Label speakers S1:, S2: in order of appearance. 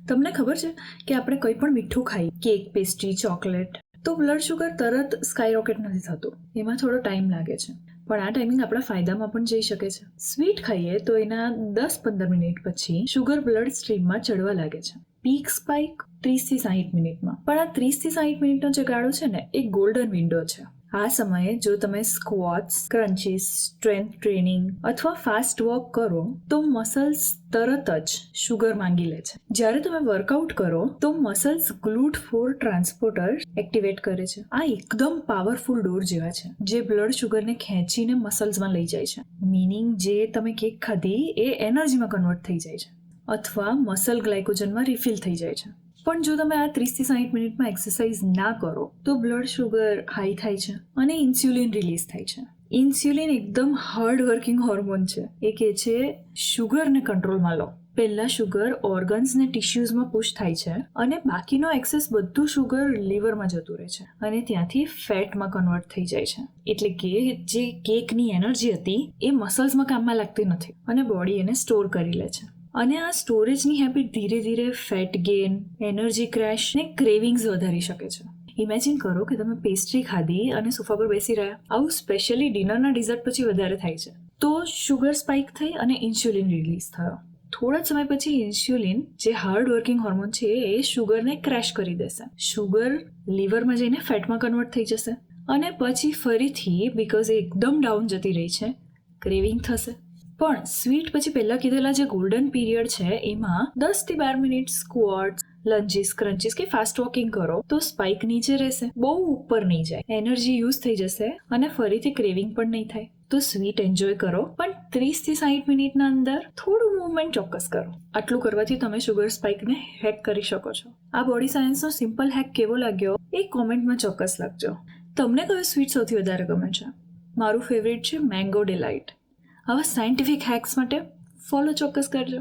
S1: તમને ખબર છે કે આપણે કંઈ પણ મીઠું ખાઈએ, કેક, પેસ્ટ્રી, ચોકલેટ, તો બ્લડ શુગર તરત સ્કાય રોકેટ નથી થતું, એમાં થોડો ટાઈમ લાગે છે. પણ આ ટાઈમિંગ આપણા ફાયદામાં પણ જઈ શકે છે. સ્વીટ ખાઈએ તો એના 10-15 મિનિટ પછી શુગર બ્લડ સ્ટ્રીમમાં ચડવા લાગે છે. પીક સ્પાઇક 30-60 મિનિટમાં. પણ આ 30-60 મિનિટનો જે ગાળો છે ને, એ ગોલ્ડન વિન્ડો છે. આ સમયે જો તમે સ્ક્વોટ્સ, ક્રન્ચીસ, સ્ટ્રેન્થ ટ્રેનિંગ અથવા ફાસ્ટ વોક કરો તો મસલ્સ તરત જ શુગર માંગી લે છે. જ્યારે તમે વર્કઆઉટ કરો તો મસલ્સ GLUT4 ટ્રાન્સપોર્ટર એક્ટિવેટ કરે છે. આ એકદમ પાવરફુલ ડોર જેવા છે જે બ્લડ શુગરને ખેંચીને મસલ્સમાં લઈ જાય છે. મીનિંગ જે તમે કેક ખાધી એ એનર્જીમાં કન્વર્ટ થઈ જાય છે અથવા મસલ ગ્લાયકોજનમાં રિફિલ થઈ જાય છે. પણ જો તમે આ 30-60 મિનિટમાં એક્સરસાઇઝ ના કરો તો બ્લડ શુગર હાઈ થાય છે અને ઇન્સ્યુલિન રિલીઝ થાય છે. ઇન્સ્યુલિન એકદમ હાર્ડ વર્કિંગ હોર્મોન છે. એ કહે છે શુગરને કંટ્રોલમાં લો. પહેલા શુગર ઓર્ગન્સ ને ટિશ્યુઝમાં પુશ થાય છે અને બાકીનો એક્સેસ બધું શુગર લીવરમાં જતું રહે છે અને ત્યાંથી ફેટમાં કન્વર્ટ થઈ જાય છે. એટલે કે જે કેકની એનર્જી હતી એ મસલ્સમાં કામમાં લાગતી નથી અને બોડી એને સ્ટોર કરી લે છે. અને આ સ્ટોરેજની હેબિટ ધીરે ધીરે ફેટ ગેઇન, એનર્જી ક્રેશ ને ક્રેવિંગ્સ વધારી શકે છે. ઇમેજિન કરો કે તમે પેસ્ટ્રી ખાધી અને સોફા પર બેસી રહ્યા. આવું સ્પેશિયલી ડિનરના ડિઝર્ટ પછી વધારે થાય છે. તો શુગર સ્પાઇક થઈ અને ઇન્સ્યુલિન રિલીઝ થયો. થોડા સમય પછી ઇન્સ્યુલિન જે હાર્ડ વર્કિંગ હોર્મોન છે એ શુગરને ક્રેશ કરી દેશે. શુગર લીવરમાં જઈને ફેટમાં કન્વર્ટ થઈ જશે અને પછી ફરીથી બીકોઝ એ એકદમ ડાઉન જતી રહી છે, ક્રેવિંગ થશે. પણ સ્વીટ પછી પહેલા કીધેલા જે ગોલ્ડન પીરિયડ છે એમાં 10-12 મિનિટ સ્ક્વોટ્સ, લંજીસ, ક્રન્ચીસ કે ફાસ્ટ વોકિંગ કરો તો સ્પાઇક નીચે રહેશે, બહુ ઉપર નહીં જાય, એનર્જી યુઝ થઈ જશે અને ફરીથી ક્રેવિંગ પણ નહીં થાય. તો સ્વીટ એન્જોય કરો પણ 30-60 મિનિટના અંદર થોડું મૂવમેન્ટ ચોક્કસ કરો. આટલું કરવાથી તમે શુગર સ્પાઇકને હેક કરી શકો છો. આ બોડી સાયન્સનો સિમ્પલ હેક કેવો લાગ્યો એ કોમેન્ટમાં ચોક્કસ લખજો. તમને કયો સ્વીટ સૌથી વધારે ગમે છે? મારું ફેવરેટ છે મેંગો ડિલાઇટ. આવા સાયન્ટિફિક હેક્સ માટે ફોલો ચોક્કસ કરજો.